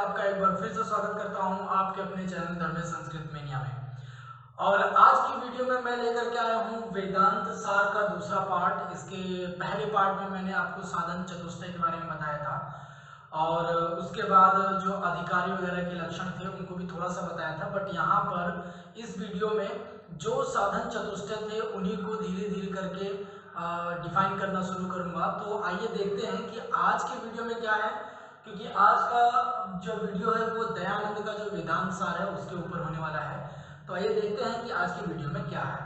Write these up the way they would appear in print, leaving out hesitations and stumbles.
आपका एक बार फिर से स्वागत करता हूं आपके अपने चैनल धर्मेश संस्कृत मेनिया में। और आज की वीडियो में मैं लेकर के आया हूं वेदांत सार का दूसरा पार्ट। इसके पहले पार्ट में मैंने आपको साधन चतुष्टय के बारे में बताया था और उसके बाद जो अधिकारी वगैरह के लक्षण थे उनको भी थोड़ा सा बताया था। बट यहाँ पर इस वीडियो में जो साधन चतुष्टय थे उन्हीं को धीरे धीरे करके डिफाइन करना शुरू करूंगा। तो आइए देखते हैं कि आज के वीडियो में क्या है, क्योंकि आज का जो वीडियो है वो दयानंद का जो वेदांत सार है उसके ऊपर होने वाला है। तो आइए देखते हैं कि आज की वीडियो में क्या है।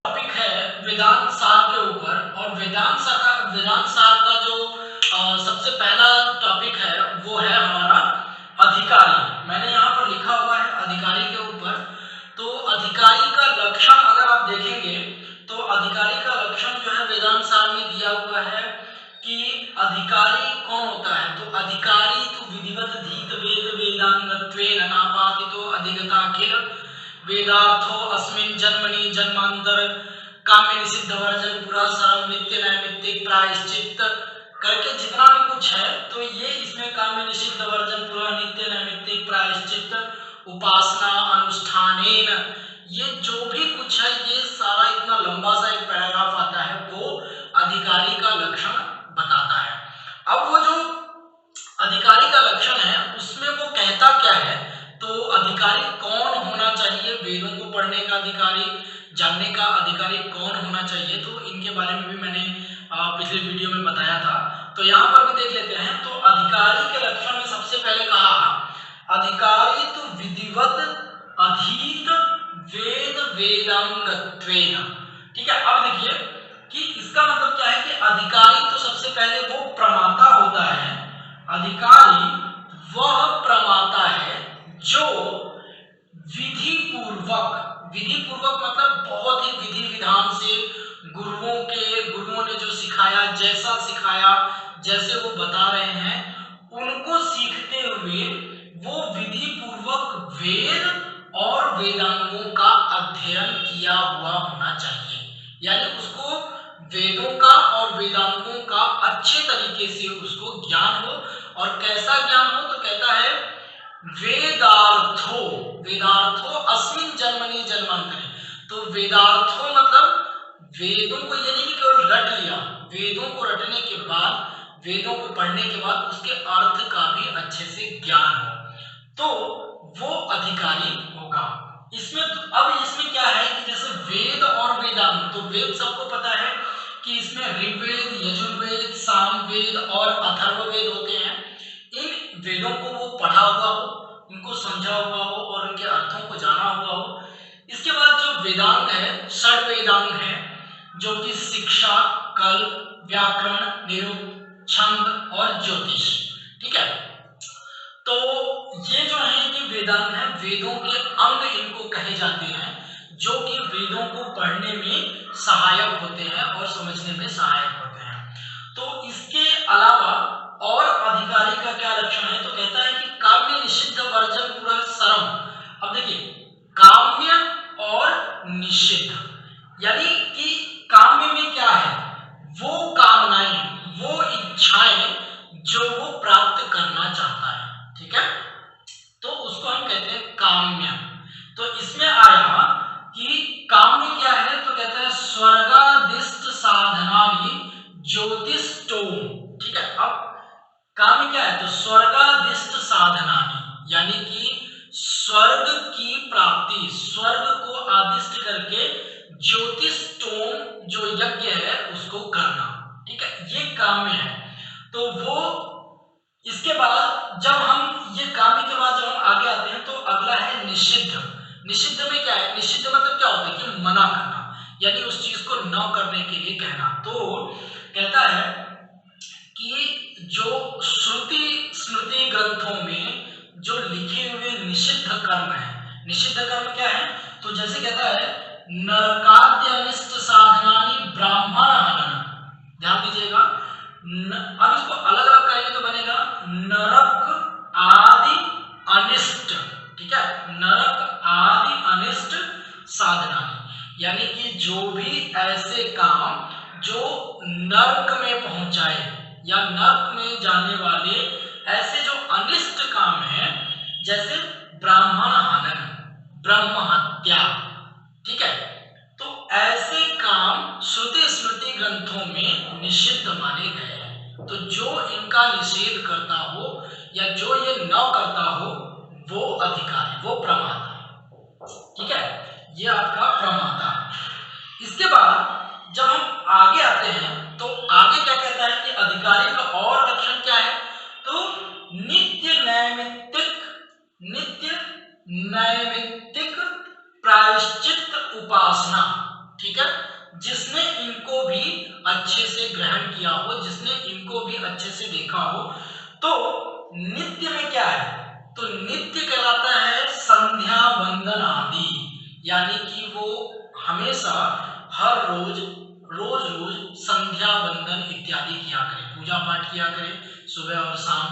टॉपिक है वेदांत सार के ऊपर, और वेदांत सार का जो सबसे पहला टॉपिक है वो है हमारा अधिकारी। मैंने यहाँ पर लिखा हुआ है अधिकारी के ऊपर। तो अधिकारी का लक्षण अगर आप देखेंगे तो अधिकारी का लक्षण जो है वेदांत सार में दिया हुआ है कि अधिकारी कौन होता है। तो अधिकारी तो विधिवत धीत वेद वेदांगत्वेन नापातितो अधिगताखिल वेदार्थो अस्मिन् जन्मनि जन्मांतर काम्य निषिद्ध वर्जन पुरा सरम नित्य नैमित्तिक प्रायश्चित्त करके जितना भी कुछ है तो ये इसमें काम्य निषिद्ध वर्जन पुरा नित्य नैमित्तिक प्रायश्चित्त उपासना अनुष्ठानेन, ये जो भी कुछ है ये सारा इतना लंबा सा एक पैराग्राफ आता है वो अधिकारी का लक्षण बताता है। अब वो जो अधिकारी का लक्षण है उसमें वो कहता क्या है, तो अधिकारी कौन होना चाहिए, वेदों को पढ़ने का अधिकारी, जानने का अधिकारी कौन होना चाहिए, तो इनके बारे में भी मैंने पिछले वीडियो में बताया था। तो यहाँ पर भी देख लेते हैं। तो अधिकारी के लक्षण में सबसे पहले कहा अधिकारी तो विधिवत अधीत वेद वेदांगत्वेन। ठीक है, अब देखिए कि इसका मतलब क्या है कि अधिकारी तो सबसे पहले वो प्रमाता होता है। अधिकारी वह प्रमाता है जो विधि पूर्वक मतलब बहुत ही विधि विधान से गुरुओं ने जो सिखाया, जैसा सिखाया, जैसे वो बता रहे हैं उनको सीखते हुए वो विधि पूर्वक वेद और वेदांगों का अध्ययन किया हुआ होना चाहिए। यानी उसको वेदों का और वेदांगों का अच्छे तरीके से उसको ज्ञान हो। और कैसा ज्ञान हो, तो कहता है वेदार्थो अस्मिन् जन्मनि जन्मांतरे। तो वेदार्थो मतलब वेदों को ये नहीं कि केवल रट लिया, वेदों को रटने के बाद, वेदों को पढ़ने के बाद उसके अर्थ का भी अच्छे से ज्ञान हो, तो वो अधिकारी होगा। अब इसमें क्या है कि जैसे वेद और वेदांग, तो वेद सबको पता है कि इसमें ऋग्वेद, यजुर्वेद, सामवेद और अथर्ववेद होते हैं। इन वेदों को वो पढ़ा हुआ हो, उनको समझा हुआ हो और उनके अर्थों को जाना हुआ हो। इसके बाद जो वेदांग है, षड वेदांग है, जो कि शिक्षा, कल्प, व्याकरण, निरुक्त, छंद और ज्योतिष। ठीक है, तो ये जो है ये वेदांग है, वेदों के अंग इनको कहे जाते हैं, जो कि वेदों को पढ़ने में सहायक होते हैं और समझने में सहायक होते हैं। तो इसके अलावा और अधिकारी का क्या लक्षण है, तो कहता है कि काम्य निषिद्ध वर्जन पुरा सरम। अब देखिए काम्य और निषिद्ध, यानी कि काम्य में क्या है, वो कामनाएं, वो इच्छाएं जो वो प्राप्त करना चाहता है। ठीक है, तो उसको हम कहते हैं काम्य। तो इसमें आया कि काम्य क्या है, तो कहता है स्वर्गादिष्ट साधनानि ज्योतिष्टोम। ठीक है, अब काम्य क्या है, तो स्वर्गादिष्ट साधनानि, यानी कि स्वर्ग की प्राप्ति, स्वर्ग को आदिष्ट करके ज्योतिष्टोम जो यज्ञ है उसको करना। ठीक है, ये काम्य है। तो वो इसके बाद जब हम ये काम्य के बाद जब हम आगे आते हैं तो अगला है निषिद्ध। निषिद्ध में क्या है, निषिद्ध मतलब क्या होता है कि मना करना, यानी उस चीज को न करने के लिए कहना। तो कहता है कि जो स्मृति ग्रंथों में जो लिखे हुए निषिद्ध कर्म है, निषिद्ध कर्म क्या है, तो जैसे कहता है नरकाद्यनिष्ट साधनानि ब्राह्मण हनन। ध्यान दीजिएगा, अब इसको अलग अलग करेंगे तो बनेगा नरक आदि अनिष्ट ऐसे काम जो नर्क में पहुंचाए या नर्क में जाने वाले ऐसे जो अनिष्ट काम हैं, जैसे ब्राह्मण हनन, ब्रह्म हत्या, ठीक है, तो ऐसे काम श्रुति स्मृति ग्रंथों में निषिद्ध माने गए हैं। तो जो इनका निषेध करता हो या जो ये न करता हो वो अधिकारी, वो प्रमाता, ठीक है, ये आपका प्रमाता। इसके बाद जब हम आगे आते हैं तो आगे क्या कहता है कि अधिकारी का और लक्षण क्या है, तो नित्य नैमित्तिक प्रायश्चित उपासना, ठीक है, जिसने इनको भी अच्छे से ग्रहण किया हो, जिसने इनको भी अच्छे से देखा हो। तो नित्य में क्या है, तो नित्य कहलाता है संध्या वंदन आदि, यानी कि वो हमेशा हर रोज संध्या वंदन इत्यादि किया करे, पूजा पाठ किया करे सुबह और शाम,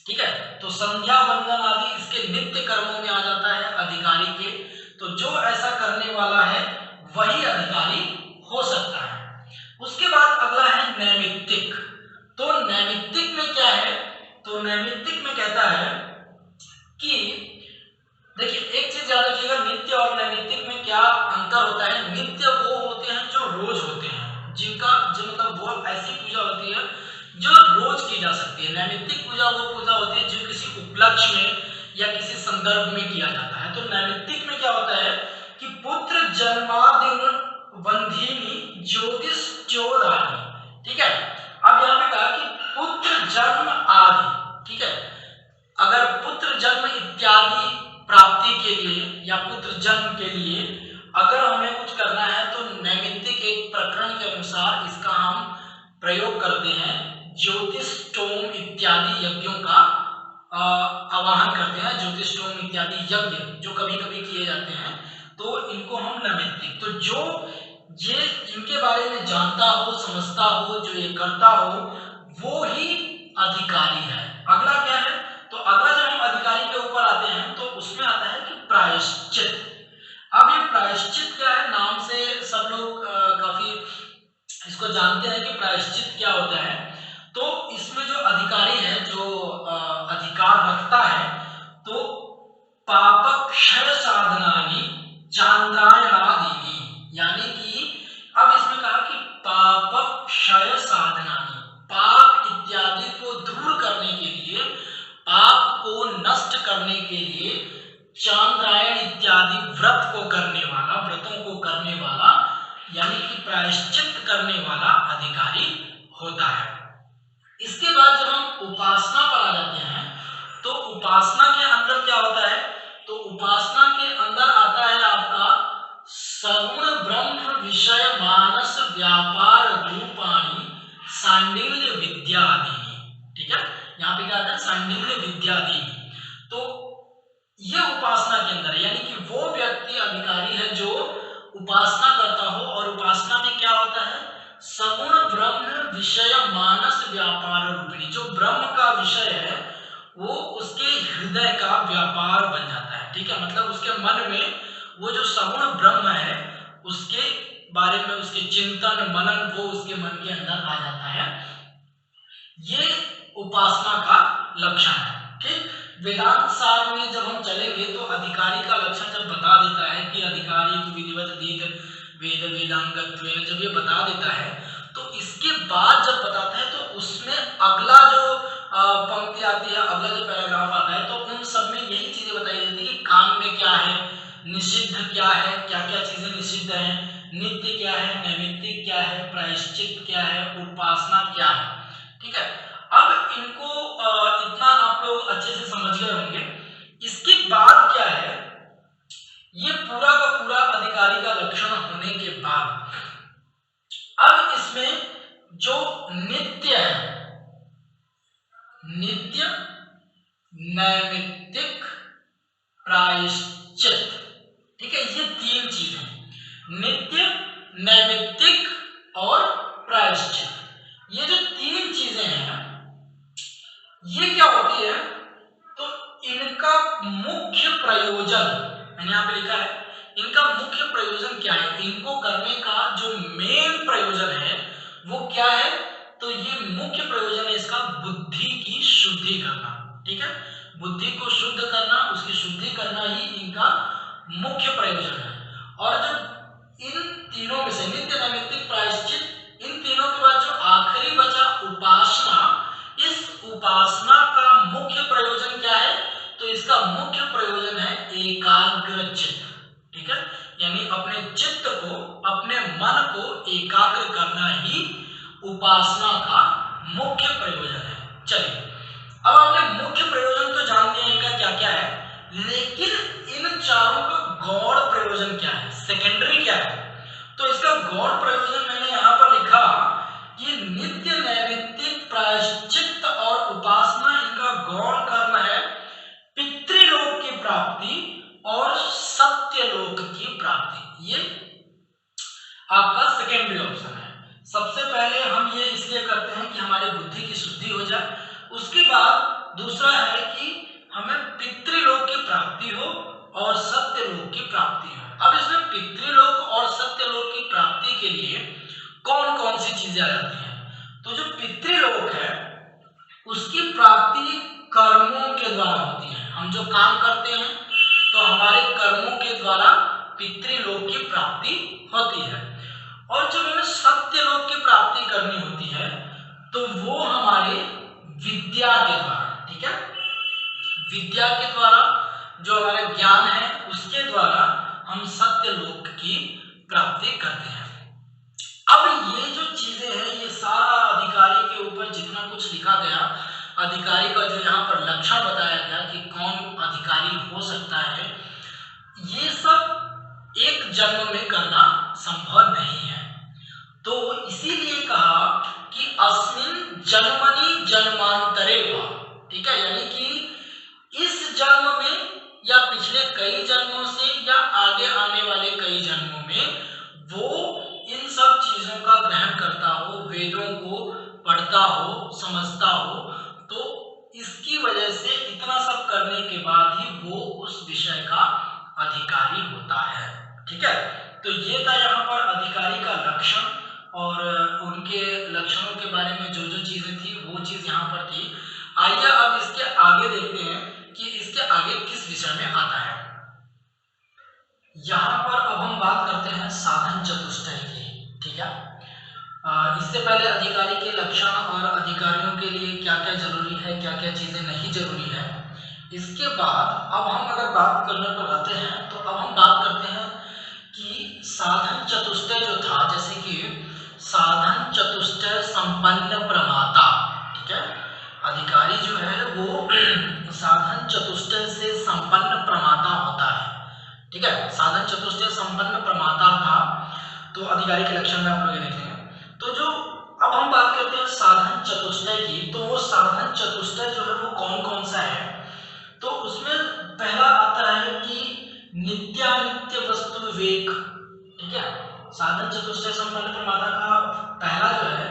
ठीक है। तो संध्या वंदन आदि इसके नित्य कर्मों में आ जाता है अधिकारी के। तो जो ऐसा करने वाला है वही अधिकारी हो सकता है। उसके बाद अगला है नैमित्तिक। तो नैमित्तिक में क्या है, तो नैमित्तिक में कहता है कि देखिए एक चीज याद रखिएगा, नित्य और नैमित्तिक में क्या अंतर होता है। नित्य वो होते हैं जो रोज होते हैं, जिनका जो मतलब वो ऐसी पूजा होती है जो रोज की जा सकती है। नैमित्तिक पूजा वो पूजा होती है जो किसी उपलक्ष्य में या किसी संदर्भ में किया जाता है। तो नैमित्तिक में क्या होता है कि पुत्र जन्मादि वंधिनी ज्योतिष्ठोदानी, ठीक है। अब यहाँ पे कहा कि पुत्र जन्म आदि, ठीक है, अगर पुत्र जन्म इत्यादि प्राप्ति के लिए या पुत्र जन्म के लिए अगर हमें कुछ करना है तो नैमित्तिक एक प्रकरण के अनुसार इसका हम प्रयोग करते हैं, ज्योतिष्टोम इत्यादि यज्ञों का आवाहन करते हैं। ज्योतिष्टोम इत्यादि यज्ञ जो कभी कभी किए जाते हैं, तो इनको हम नैमित्तिक, तो जो ये इनके बारे में जानता हो, समझता हो, जो ये करता हो वो ही अधिकारी है। अगला क्या है, तो अगला जब हम अधिकारी के ऊपर आते हैं तो उसमें आता है कि प्रायश्चित। अब ये प्रायश्चित क्या है, नाम से सब लोग काफी इसको जानते हैं कि प्रायश्चित क्या होता है। तो इसमें जो अधिकारी है, जो अधिकार रखता है, तो पापक्षय साधनानि चांद्रायणादीनि, यानी कि अब इसमें कहा कि पापक्षय साधनानि, पाप इत्यादि को दूर करने के लिए, पाप को नष्ट करने के लिए चांद्रायण इत्यादि व्रत को करने वाला, व्रतों को करने वाला, यानी कि प्रायश्चित करने वाला अधिकारी होता है। इसके बाद जब हम उपासना पर आ जाते हैं तो उपासना के अंदर क्या होता है, तो उपासना के अंदर आता है आपका सगुण ब्रह्म विषय मानस व्यापार रूपाणी सांडिल्य विद्यादि, ठीक है, यहाँ पे क्या आता है सांडिल्य विद्यादि। तो ये उपासना के अंदर, यानी कि वो व्यक्ति अधिकारी है जो उपासना करता हो, और उपासना में क्या होता है सगुण ब्रह्म विषय मानस व्यापार रूपिणी, जो ब्रह्म का विषय है वो उसके हृदय का व्यापार बन जाता है, ठीक है, मतलब उसके मन में वो जो सगुण ब्रह्म है उसके बारे में उसके चिंतन मनन वो उसके मन के अंदर आ जाता है। ये उपासना का लक्षण है, ठीक। वेदांत सार में जब हम चलेंगे तो अधिकारी का लक्षण जब बता देता है कि अधिकारी विधिवत वेद वेदांगत्वेन, जब ये बता देता है तो इसके बाद जब बताता है तो उसमें अगला जो पंक्ति आती है, अगला जो पैराग्राफ आता है, तो उन सब में यही चीजें बताई जाती है कि काम में क्या है, निषिद्ध क्या है, क्या क्या चीजें निषिद्ध हैं, नित्य क्या है, नैमित्तिक क्या है, प्रायश्चित क्या है, उपासना क्या है, ठीक है। अब इनको इतना आप लोग अच्छे से समझ गए होंगे। इसके बाद क्या है, ये पूरा का पूरा अधिकारी का लक्षण होने के बाद अब इसमें जो नित्य है, नित्य नैमित्तिक प्रायश्चित, ठीक है, ये तीन चीजें, नित्य नैमित्तिक और प्रायश्चित, ये जो तीन चीजें हैं ये क्या होती है, तो इनका मुख्य प्रयोजन मैंने यहां पे लिखा है इनका मुख्य प्रयोजन क्या है, इनको करने का जो मेन प्रयोजन है वो क्या है, तो ये मुख्य प्रयोजन है इसका बुद्धि की शुद्धि करना। ठीक है, बुद्धि को शुद्ध करना, उसकी शुद्धि करना ही इनका मुख्य प्रयोजन है। और जो इन तीनों में से नित्य नैमित्तिक प्रायश्चित, इन तीनों के बाद जो आखिरी बचा उपासना, इस उपासना का मुख्य प्रयोजन क्या है, तो इसका मुख्य प्रयोजन है एकाग्र चित्त। ठीक है, यानी अपने चित्त को, अपने मन को एकाग्र करना ही उपासना का मुख्य प्रयोजन है। चलिए, अब आपने मुख्य प्रयोजन तो जान लिया इनका क्या क्या है, लेकिन इन चारों का गौड़ प्रयोजन क्या है, सेकेंडरी क्या है। तो इसका गौड़ प्रयोजन मैंने यहाँ पर लिखा कि नित्य नैमित्तिक प्रायश्चित और उपासना, इनका गौड़ कर्म है पितृलोक की प्राप्ति और सत्यलोक की प्राप्ति। ये आपका सेकेंडरी ऑप्शन है। सबसे पहले हम ये इसलिए करते हैं कि हमारी बुद्धि की शुद्धि हो जाए, उसके बाद दूसरा है कि हमें पितृलोक की प्राप्ति हो और सत्यलोक की प्राप्ति हो। अब इसमें पितृलोक और सत्यलोक की प्राप्ति के लिए कौन कौन सी चीजें आ जाती हैं, तो जो पितृलोक है उसकी प्राप्ति कर्मों के द्वारा होती है। हम जो काम करते हैं तो हमारे कर्मों के द्वारा पितृलोक की प्राप्ति होती है। और जब हमें सत्यलोक की प्राप्ति करनी होती है तो वो हमारे विद्या के द्वारा, ठीक है, विद्या के द्वारा, जो हमारा ज्ञान है उसके द्वारा हम सत्यलोक की प्राप्ति करते हैं। अब ये जो चीजें हैं, ये सारा अधिकारी के ऊपर जितना कुछ लिखा गया, अधिकारी का जो यहाँ पर लक्षण बताया गया कि कौन अधिकारी हो सकता है, ये सब एक जन्म में करना संभव नहीं है। तो इसीलिए कहा कि अस्मिन् जन्मनि जन्मांतरे वा, ठीक है, यानी कि इस जन्म में या पिछले कई जन्मों से या आगे आने वाले कई जन्मों में वो इन सब चीजों का ग्रहण करता हो, वेदों को पढ़ता हो, समझता हो, तो इसकी वजह से इतना सब करने के बाद ही वो उस विषय का अधिकारी होता है। ठीक है, तो ये था यहाँ पर अधिकारी का लक्षण, और उनके लक्षणों के बारे में जो जो चीजें थी वो चीज यहाँ पर थी। आइए अब इसके आगे देखते हैं कि इसके आगे किस विषय में आता है। यहाँ पर अब हम बात करते हैं साधन चतुष्टय की। ठीक है, इससे पहले अधिकारी के लक्षण और अधिकारियों के लिए क्या क्या जरूरी है, क्या क्या चीजें नहीं जरूरी है, इसके बाद अब हम अगर बात करने पर आते हैं तो अब हम बात करते हैं कि साधन चतुष्टय जो था, जैसे कि साधन चतुष्टय संपन्न प्रमाता, ठीक है, अधिकारी जो है वो साधन चतुष्टय से संपन्न प्रमाता होता है। ठीक है, साधन चतुष्टय संपन्न प्रमाता था, तो अधिकारी के लक्षण में आप लोग देखेंगे। तो जो अब हम बात करते हैं साधन चतुष्टय की, तो वो साधन चतुष्टय जो है वो कौन कौन सा है, तो उसमें पहला आता है कि नित्यानित्य वस्तु विवेक। ठीक है, साधन चतुष्टय संपन्न प्रमाता का पहला जो है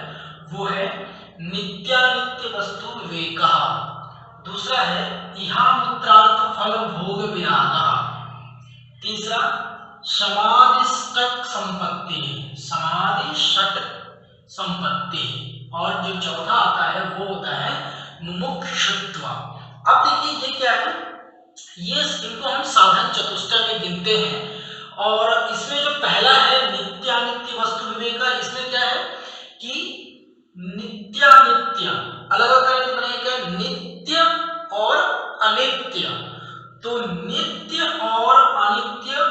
वो है नित्यानित्य वस्तु विवेक। दूसरा है इहामुत्रार्थ फल भोग विराग। तीसरा समाधिष्टक संपत्ति, समाधि षट संपत्ति। और जो चौथा आता है वो होता है मुमुक्षुत्व। अब देखिए ये क्या है, ये इनको हम साधन चतुष्टय में गिनते हैं। और इसमें जो पहला है नित्यानित्य वस्तु विवेक, इसमें क्या है कि नित्यानित्य अलग अलग बनेगा, नित्य और अनित्य। तो नित्य और अनित्य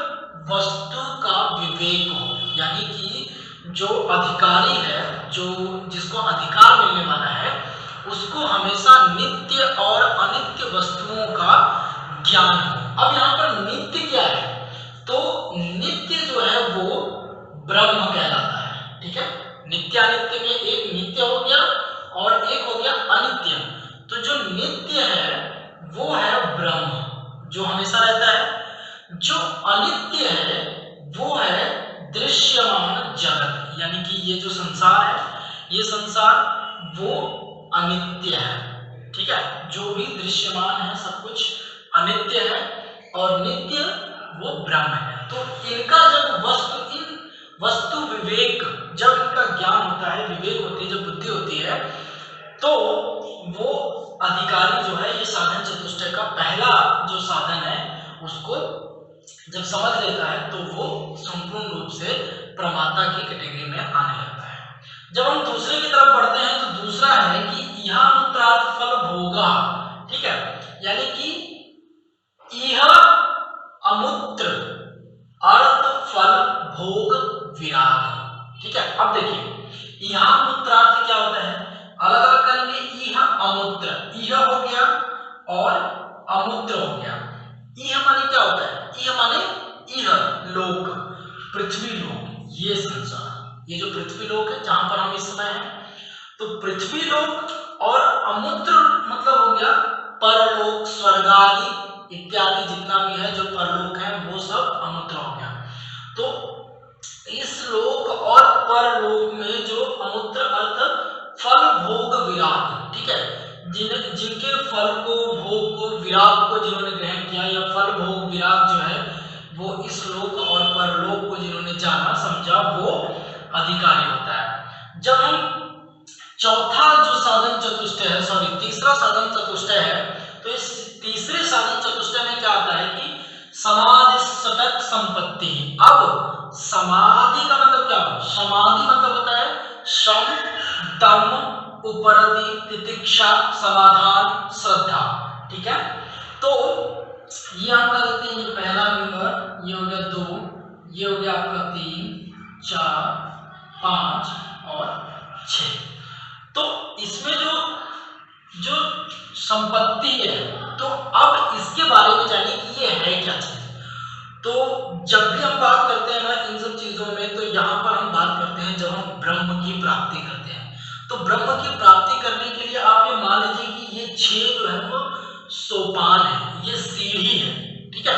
वस्तु का विवेक हो, यानी कि जो अधिकारी है, जो जिसको अधिकार मिलने वाला है, उसको हमेशा नित्य और अनित्य वस्तुओं का ज्ञान हो। अब यहाँ पर नित्य क्या है, तो नित्य जो है वो ब्रह्म कहलाता है। ठीक है, नित्यानित्य में एक नित्य हो गया और एक हो गया अनित्य। तो जो नित्य है वो है ब्रह्म, जो हमेशा रहता है। जो अनित्य है वो है दृश्यमान जगत, यानी कि ये जो संसार है, ये संसार वो अनित्य है। ठीक है, जो भी दृश्यमान है सब कुछ अनित्य है, और नित्य वो ब्रह्म है। तो इनका जब वस्तु विवेक, जब इनका ज्ञान होता है, विवेक होती है, जब बुद्धि होती है, तो वो अधिकारी जो है ये साधन चतुष्टय का पहला जो साधन है उसको जब समझ लेता है तो वो संपूर्ण रूप से प्रमाता की कैटेगरी में आने लगता है। जब हम दूसरे की तरफ बढ़ते हैं तो दूसरा है कि यह मूत्रार्थ फल भोगा, ठीक है, यानी कि यह अमूत्र अर्थ फल भोग विराग, ठीक है। अब देखिए यह मूत्रार्थ क्या होता है, अलग अलग करेंगे, यह अमूत्र, यह हो गया और अमूत्र हो गया। यह माने क्या होता है, यह माने यह लोक, पृथ्वी लोक, ये संसार, ये जो पृथ्वी लोक है जहां पर हम इस समय हैं, तो पृथ्वी लोक और अमूत्र मतलब हो गया परलोक, स्वर्ग आदि इत्यादि जितना भी है जो परलोक है वो सब अमूत्र हो गया। तो इस लोक और परलोक में जो अमूत्र अर्थ फल भोग विराग, ठीक है, जिनके फल को, भोग को, विराग को जिन्होंने ग्रहण किया, या फल भोग विराग जो है वो इस लोक और परलोक को जिन्होंने जाना समझा वो अधिकारी होता है। जब हम चौथा जो साधन चतुष्टय है, सॉरी तीसरा साधन चतुष्टय है, तो इस तीसरे साधन चतुष्टय में क्या आता है कि समाधि सतत संपत्ति। अब समाधि का मतलब क्या होता है, समाधि मतलब होता है शम, दम, उपरति, तितिक्षा, समाधान, श्रद्धा, ठीक है। तो ये हम कर देते हैं, ये पहला नंबर, ये हो गया 2, ये हो गया आपका 3, 4, 5 और 6। तो इसमें जो संपत्ति है, तो अब इसके बारे में जानिए कि ये है क्या चीज। तो जब भी हम बात करते हैं ना इन सब चीजों में, तो यहाँ पर हम बात करते हैं जब हम ब्रह्म की प्राप्ति करते हैं। तो ब्रह्म की प्राप्ति करने के लिए आप ये मान लीजिए कि ये 6 जो है वो सोपान है, ये सीढ़ी है, ठीक है।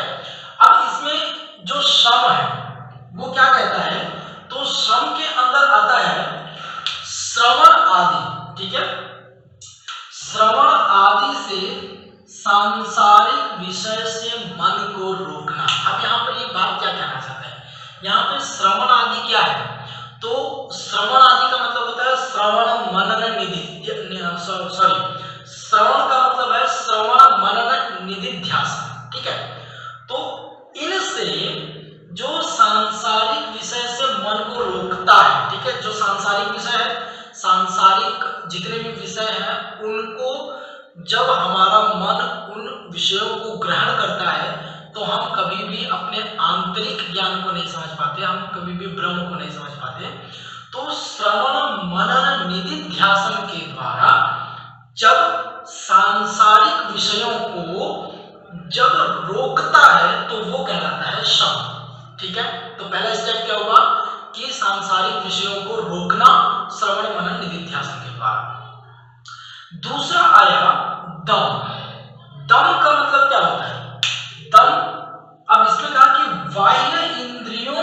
अब इसमें जो श्रम है वो क्या कहता है, तो श्रम के अंदर आता है श्रवण आदि, ठीक है, श्रवण आदि से सांसारिक विषय से मन को रोकना। अब यहाँ पर ये बात क्या कहना चाहता है, यहाँ पे श्रवण आदि क्या है, तो श्रवण आदि का मतलब होता है श्रवण मनन निधि, सॉरी श्रवण का मतलब है श्रवण मनन निधिध्यासन, ठीक है। तो इनसे जो सांसारिक विषय से मन को रोकता है, ठीक है, जो सांसारिक विषय है, सांसारिक जितने भी विषय हैं उनको जब हमारा मन उन विषयों को ग्रहण करता है तो हम कभी भी अपने आंतरिक ज्ञान को नहीं समझ पाते, हम कभी भी ब्रह्म को नहीं समझ पाते। तो श्रवण मनन निधिध्यासन के द्वारा जब सांसारिक विषयों को जब रोकता है तो वो कहलाता है श्रवण, ठीक है। तो पहला स्टेप क्या हुआ कि सांसारिक विषयों को रोकना श्रवण मनन निधिध्यासन के द्वारा। दूसरा आया दम। दम का मतलब क्या होता है, दम, अब इसमें कहा कि बाह्य इंद्रियों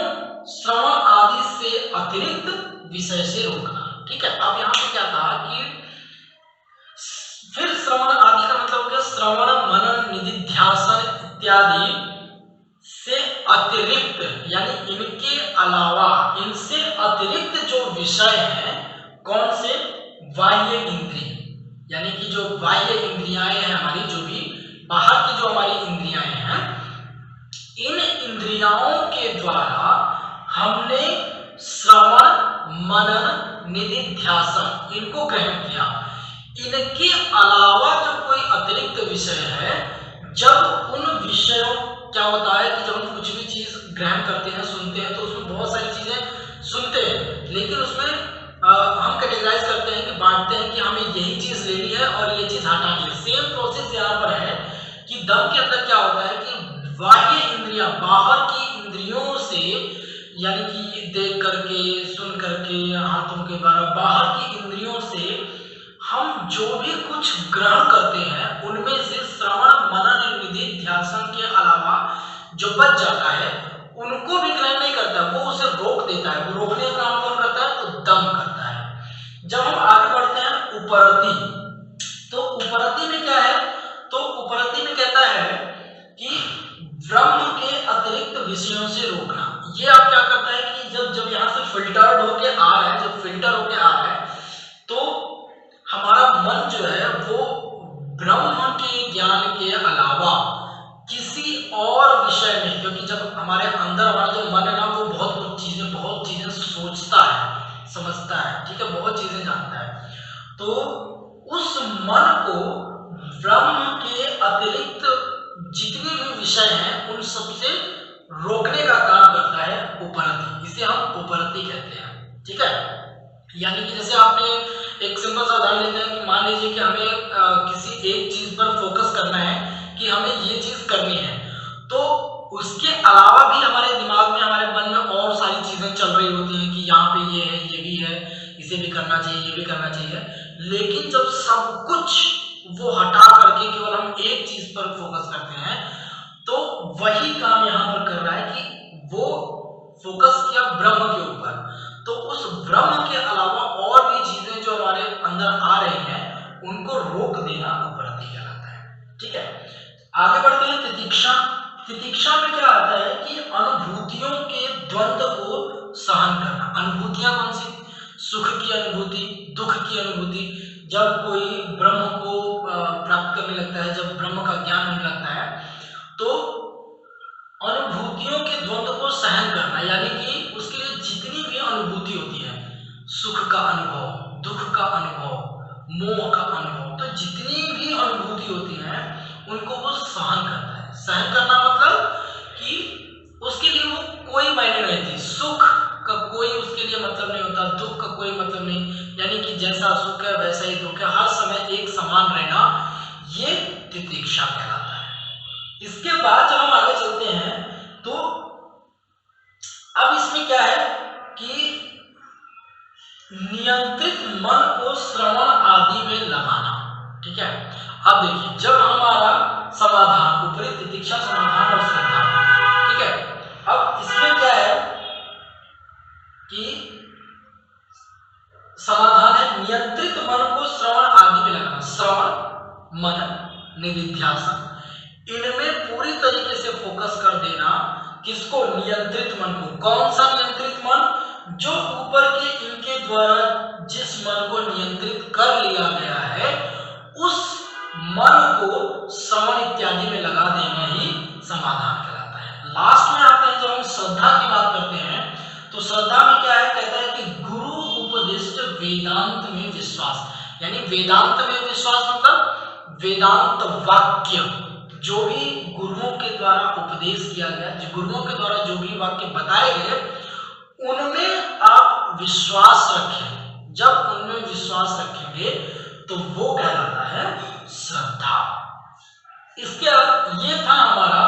श्रवण आदि से अतिरिक्त विषय से रोकना, ठीक है। अब यहाँ पे क्या था कि फिर श्रवण आदि का मतलब हो गया श्रवण मनन निधिध्यासन इत्यादि से अतिरिक्त, यानी इनके अलावा, इनसे अतिरिक्त जो विषय है, कौन से, बाह्य इंद्रिय, यानी कि जो बाह्य इंद्रियाएं हैं हमारी, जो भी बाहर की जो हमारी इंद्रियाएं हैं, इन इंद्रियाओं के द्वारा हमने श्रवण मनन निधिध्यासन इनको ग्रहण किया। इनके अलावा जो कोई अतिरिक्त विषय है, जब उन विषयों, क्या होता है कि जब हम कुछ भी चीज ग्रहण करते हैं, सुनते हैं, तो उसमें बहुत सारी चीजें सुनते हैं, लेकिन उसमें हम कैटेगराइज करते हैं कि बांटते हैं कि हमें यही चीज लेनी है और ये चीज हटानी है। सेम प्रोसेस यहाँ पर है कि दम के अंदर क्या होता है कि बाह्य इंद्रियां, बाहर की इंद्रियों से, यानी कि देख करके, सुन करके, हाथों के द्वारा, बाहर की इंद्रियों से हम जो भी कुछ ग्रहण करते हैं उनमें से श्रवण मनन निधिध्यासन के अलावा जो बच जाता है उनको भी ग्रहण नहीं करता, वो उसे रोक देता है। वो रोकने का काम कौन करता है, तो दम करता है। जब हम आगे बढ़ते हैं उपरति, तो उपरति में क्या है, तो उपरति में कहता है कि ब्रह्म के अतिरिक्त विषयों से रोकना। ये आप क्या करता है कि जब यहाँ से फिल्टर्ड होके आ रहा है, जब फिल्टर होके आ रहा है, तो हमारा मन जो है वो ब्रह्म के ज्ञान के अलावा किसी और विषय में, क्योंकि जब हमारे अंदर हमारा जो मन है ना वो बहुत चीजें सोचता है, समझता है, ठीक है, बहुत चीजें जानता है, तो उस मन को ब्रह्म के अतिरिक्त जितने भी विषय हैं उन सबसे रोकने का काम करता है उपरति। इसे हम उपरति कहते हैं, ठीक है। यानी कि जैसे आपने एक सिंपल सा उदाहरण लेते हैं कि मान लीजिए कि हमें किसी एक चीज पर फोकस करना है कि हमें ये चीज करनी है, तो उसके अलावा भी हमारे दिमाग में, हमारे मन में और सारी चीजें चल रही होती हैं कि यहाँ पे ये है, ये भी है, इसे भी करना चाहिए, ये भी करना चाहिए। लेकिन जब सब कुछ वो हटा करके केवल हम एक चीज पर फोकस करते हैं, तो वही काम यहाँ पर कर रहा है कि वो फोकस किया ब्रह्म के ऊपर, तो उस ब्रह्म के अलावा और भी चीजें जो हमारे अंदर आ रही हैं उनको रोक देना उपरति कहलाता है, ठीक है। आगे बढ़ते हैं तितिक्षा। तितिक्षा में क्या आता है कि अनुभूतियों के द्वंद्व को सहन करना। अनुभूतियां कौन सी? सुख की अनुभूति, दुख की अनुभूति। जब कोई ब्रह्म को प्राप्त करने लगता है, जब ब्रह्म का ज्ञान होने लगता है, तो अनुभूतियों के द्वंद्व को सहन करना, यानी कि उसके लिए जितनी भी अनुभूति होती है, सुख का अनुभव, दुख का अनुभव, मोह का अनुभव, तो जितनी भी अनुभूति होती है उनको वो सहन करता है। सहन करना मतलब कि उसके लिए वो कोई मायने नहीं थी, सुख का कोई उसके लिए मतलब नहीं होता, दुख का कोई मतलब नहीं, यानी कि जैसा सुख है वैसा ही दुख है, हर समय एक समान रहना, ये तितिक्षा कहलाता है। इसके बाद जब हम आगे चलते हैं तो अब इसमें क्या है कि नियंत्रित मन को श्रवण आदि में लगाना, ठीक है। अब देखिए, जब हमारा समाधान, ऊपरी तितिक्षा, समाधान और श्रद्धा, ठीक है। अब इसमें क्या है कि समाधान है नियंत्रित मन को श्रवण आदि में लगाना। श्रवण, मनन, निधिध्यासन, इनमें पूरी तरीके से फोकस कर देना। किसको? नियंत्रित मन को। कौन सा नियंत्रित मन? जो ऊपर के इनके द्वारा जिस मन को नियंत्रित कर लिया गया है, उस मन को श्रवण इत्यादि में लगा देना ही समाधान कहलाता है। लास्ट में आते हैं, जब हम श्रद्धा की बात करते हैं, तो श्रद्धा में क्या है? कहता है कि गुरु उपदिष्ट वेदांत में विश्वास, यानी वेदांत में विश्वास मतलब वेदांत वाक्य, जो भी गुरुओं के द्वारा उपदेश किया गया, जो गुरुओं के द्वारा जो भी वाक्य बताए गए, उनमें आप विश्वास रखें। जब उनमें विश्वास रखेंगे तो वो कहलाता है श्रद्धा। इसके ये था हमारा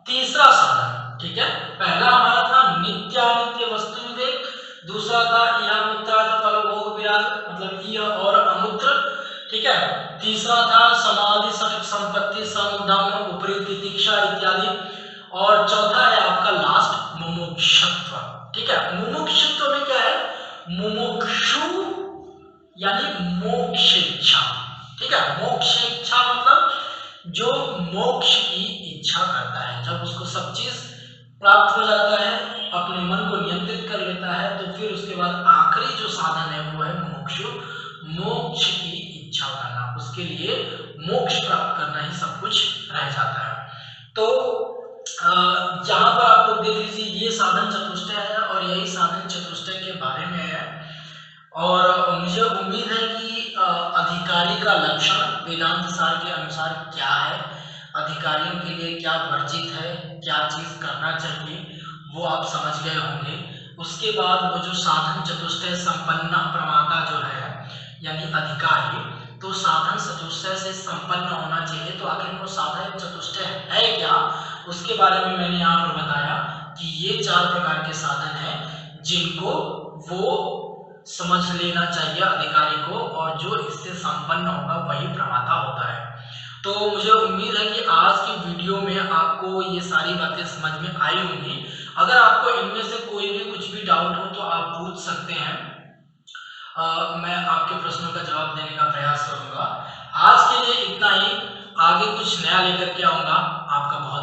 तीसरा साधन, ठीक है। पहला हमारा था नित्यानित्य वस्तु विवेक, दूसरा था इह मुद्रा फल भोग विराग, मतलब इह और अमुत्र, ठीक है। तीसरा था समाधि संपत्ति समदम उपरी तितिक्षा इत्यादि, और चौथा है आपका लास्ट मुमुक्षुत्व, ठीक है। मुमुक्षुत्व में क्या है? मुमुक्षु यानी मोक्ष इच्छा, ठीक है। मोक्ष इच्छा मतलब जो मोक्ष की इच्छा करता है, जब उसको सब चीज प्राप्त हो जाता है, अपने मन को नियंत्रित कर लेता है, तो फिर उसके बाद आखिरी जो साधन है वो है मुमुक्षु, मोक्ष की इच्छा करना, उसके लिए मोक्ष प्राप्त करना ही सब कुछ रह जाता है। तो यहाँ पर आप लोग देख लीजिए, ये साधन चतुष्टय है और यही साधन चतुष्टय के बारे में है। और मुझे उम्मीद है कि अधिकारी का लक्षण वेदांत सार के अनुसार क्या है, अधिकारियों के लिए क्या वर्जित है, क्या चीज करना चाहिए, वो आप समझ गए होंगे। उसके बाद वो जो साधन चतुष्टय संपन्न प्रमाता जो है यानी अधिकारी, तो साधन चतुष्टय से संपन्न होना चाहिए। तो आखिर वो साधन चतुष्टय है क्या, उसके बारे में मैंने यहाँ पर बताया कि ये 4 प्रकार के साधन हैं जिनको वो समझ लेना चाहिए अधिकारी को, और जो इससे संपन्न होगा वही प्रमाता होता है। तो मुझे उम्मीद है कि आज की वीडियो में आपको ये सारी बातें समझ में आई होंगी। अगर आपको इनमें से कोई भी कुछ भी डाउट हो तो आप पूछ सकते हैं, मैं आपके प्रश्नों का जवाब देने का प्रयास करूंगा। आज के लिए इतना ही, आगे कुछ नया लेकर के आऊंगा। आपका बहुत